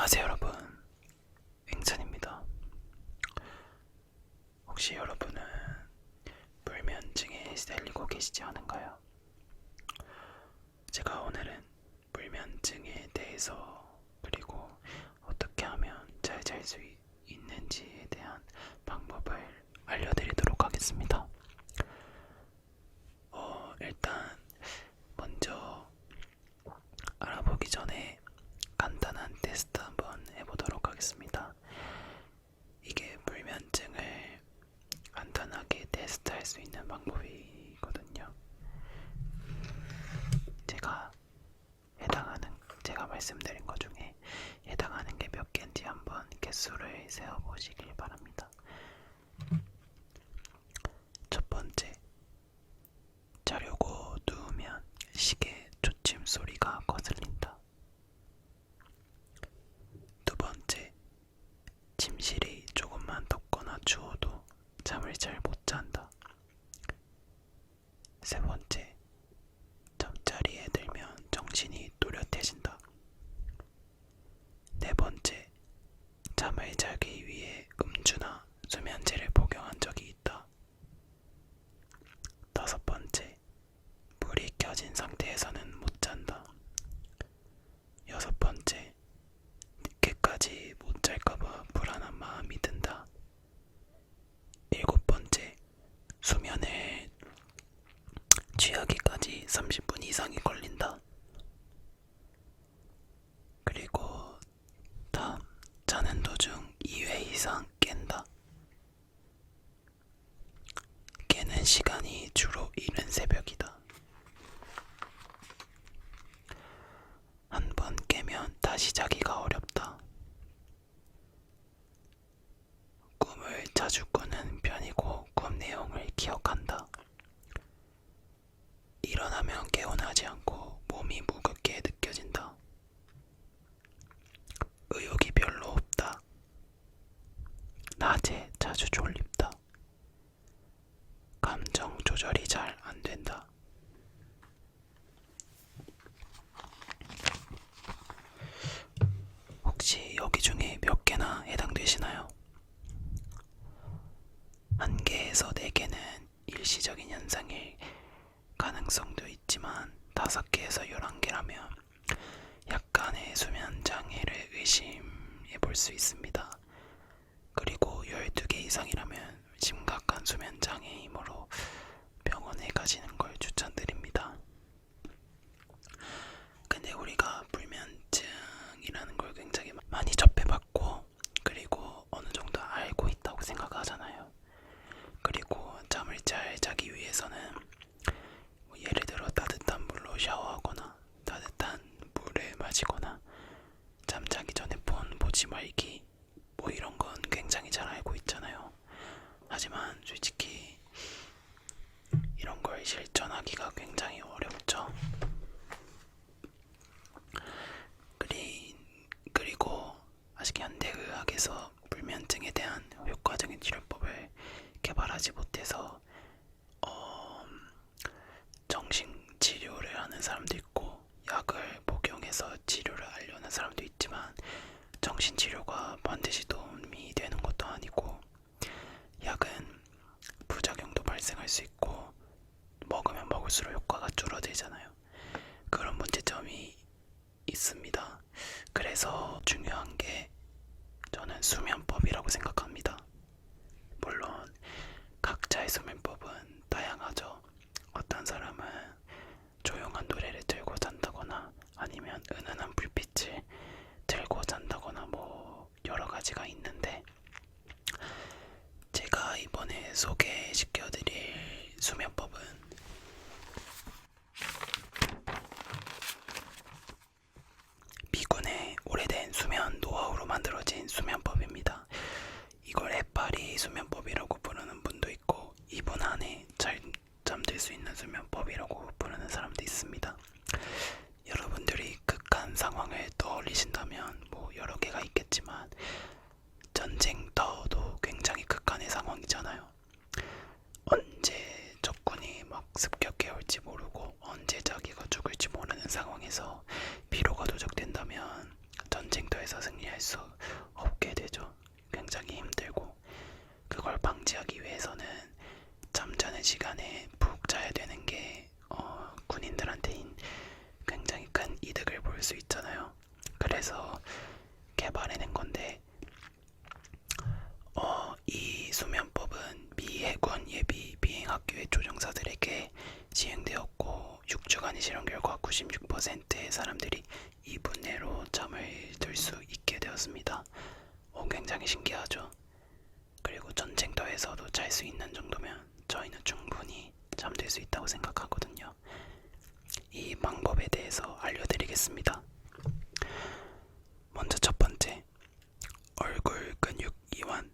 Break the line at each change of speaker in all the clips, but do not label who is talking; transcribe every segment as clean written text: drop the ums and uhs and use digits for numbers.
안녕하세요 여러분, 앵찬입니다. 혹시 여러분은 불면증에 시달리고 계시지 않은가요? 제가 오늘은 불면증에 대해서 그리고 어떻게 하면 잘 잘 수 있는지에 대한 방법을 알려드리도록 하겠습니다. 일단 먼저 알아보기 전에 간단한 테스트 한번 해보도록 하겠습니다. 이게 불면증을 간단하게 테스트할 수 있는 방법이거든요. 제가 말씀드린 것 중에 해당하는 게 몇 개인지 한번 개수를 세어보시길 바랍니다. 첫 번째, 자려고 누우면 시계 초침 소리가 거슬린다. 두 번째, 침실이 조금만 덥거나 추워도 잠을 잘 못 잔다. 세 번째, 잠자리에 들면 정신이 또렷해진다. 네 번째, 잠을 자기 위해 음주나 수면제를 복용한 적이 있다. 다섯 번째, 불이 켜진 상태에서는 못 잔다. 여섯 번째, 늦게까지 못 잘까봐 불안한 마음이 든다. 일곱 번째, 수면을 취하기까지 30분 이상이 걸린다. 그리고 다음, 자는 도중 2회 이상 깬다. 깨는 시간이 주로 이른 새벽이다. 한 번 깨면 다시 자기가 어렵다. 꿈을 자주 꾸는 편이고 꿈 내용을 기억한다. 일어나면 개운하지 않고 몸이 무겁게 느껴진다. 의욕이 별로 없다. 낮에 자주 졸립다. 감정 조절이 잘 안 된다. 혹시 여기 중에 몇 개나 해당되시나요? 한 개에서 네 개는 일시적인 현상일 가능성도 있지만 5개에서 11개라면 약간의 수면 장애를 의심해 볼 수 있습니다. 그리고 12개 이상이라면 심각한 수면 장애이므로 병원에 가시는 걸 추천드립니다. 근데 우리가 불면증이라는 걸 굉장히 많이 접해봤고 그리고 어느 정도 알고 있다고 생각하잖아요. 그리고 잠을 잘 자기 위해서는 뭐 예를 들어 따뜻한 물로 샤워하거나 따뜻한 물을 마시거나 잠자기 전에 폰 보지 말기 뭐 이런 건 굉장히 잘 알고 있잖아요. 하지만 솔직히 이런 걸 실천하기가 굉장히 어렵죠. 그리고 아직 현대의학에서 불면증에 대한 효과적인 치료법을 개발하지 못해서 정신치료를 하는 사람도 있고 약을 복용해서 치료를 하려는 사람도 있지만 정신치료가 반드시 도움이 되는 것도 아니고 약은 부작용도 발생할 수 있고 먹으면 먹을수록 효과가 줄어들잖아요. 그런 문제점이 있습니다. 그래서 중요한 게 저는 수면법이라고 생각합니다. 물론 각자의 수면법은 다양하죠. 어떤 사람은 조용한 노래를 들고 잔다거나 아니면 은은한 불빛을 들고 잔다거나 뭐 여러 가지가 있는데 제가 이번에 소개시켜드릴 수면법은 미군의 오래된 수면 노하우로 만들어진 수면법입니다. 이걸 해파리 수면법이라고 부르는 분도 있고 2분 안에 잘 잠들 수 있는 수면법이라고 부르는 사람도 있습니다. 여러분들이 극한 상황을 떠올리신다면 뭐 여러 개가 있겠지만 전쟁터도 굉장히 극한의 상황이잖아요. 언제 적군이 막 습격해 올지 모르고 언제 자기가 죽을지 모르는 상황에서 피로가 누적된다면 전쟁터에 전쟁터에서 승리할 수 없게 되죠. 굉장히 힘들고, 그걸 방지하기 위해서는 잠자는 시간에 푹 자야 되는 게 군인들한테 굉장히 큰 이득을 볼 수 있잖아요. 그래서 개발해낸 건데, 이 수면법은 미 해군 예비 비행학교의 조종사들에게 시행되었고 6주간의 실험 결과 96%의 사람들이 2분 내로 잠을 들 수 있게 되었습니다. 굉장히 신기하죠. 그리고 전쟁터에서도 잘 수 있는 정도면 저희는 충분히 잠들 수 있다고 생각하거든요. 이 방법에 대해서 알려드리겠습니다. 먼저 첫 번째, 얼굴 근육 이완.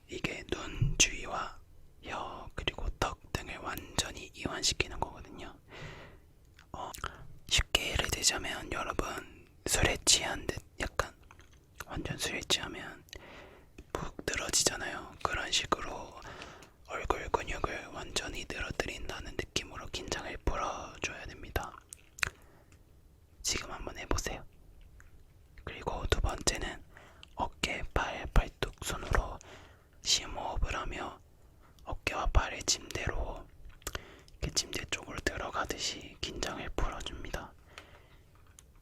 이게 눈 주위와 혀 그리고 턱 등을 완전히 이완시키는 거거든요. 쉽게 예를 들자면 여러분 술에 취한 듯 약간 완전 술에 취하면 푹 늘어지잖아요. 그런 식으로 얼굴 근육을 완전히 늘어뜨린다는 느낌으로 긴장을 풀어줘야 됩니다. 지금 한번 해보세요. 그리고 두 번째는 어깨, 팔, 팔뚝, 손으로 심호흡을 하며 어깨와 팔을 침대로 이렇게 침대 쪽으로 들어가듯이 긴장을 풀어줍니다.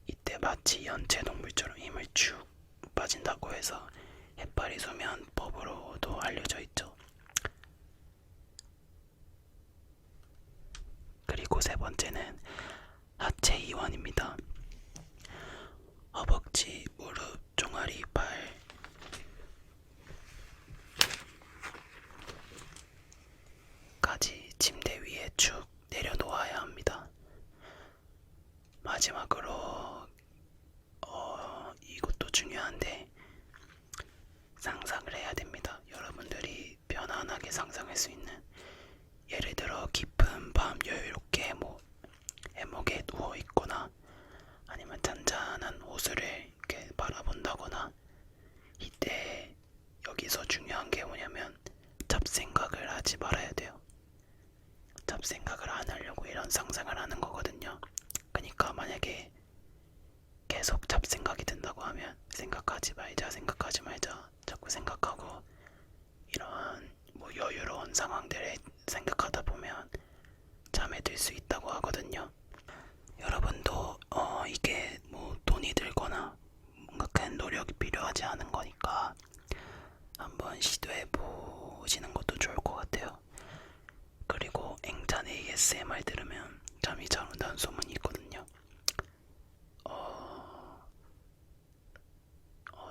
이때 마치 연체동물처럼 힘을 쭉 빠진다고 해서 해파리 수면법으로도 알려져 있죠. 그리고 세 번째는 하체 이완입니다. 허벅지, 무릎, 종아리, 팔 까지 침대 위에 쭉 내려놓아야 합니다. 마지막으로 이것도 중요한데 상상을 해야 됩니다. 여러분들이 편안하게 상상할 수 있는, 예를 들어 깊은 밤 여유롭게 해먹에 누워 있거나 아니면 잔잔한 호수를 이렇게 바라본다거나, 이때 여기서 중요한 게 뭐냐면 잡생각을 하지 말아야 돼요. 잡생각을 안 하려고 이런 상상을 하는 거거든요. 그러니까 만약에 계속 잡생각이 든다고 하면 생각하지 말자 자꾸 생각하고, 이런 여유로운 상황들을 생각하다 보면 잠에 들 수 있다고 하거든요. 여러분도 이게 돈이 들거나 뭔가 큰 노력이 필요하지 않은 거니까 한번 시도해 보시는 것도 좋을 것 같아요. 그리고 앵찬 ASMR 들으면 잠이 잘 온다는 소문이 있거든요.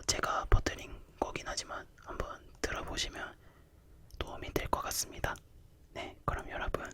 제가 퍼뜨린 거긴 하지만 한번 들어보시면 도움이 될 것 같습니다. 네, 그럼 여러분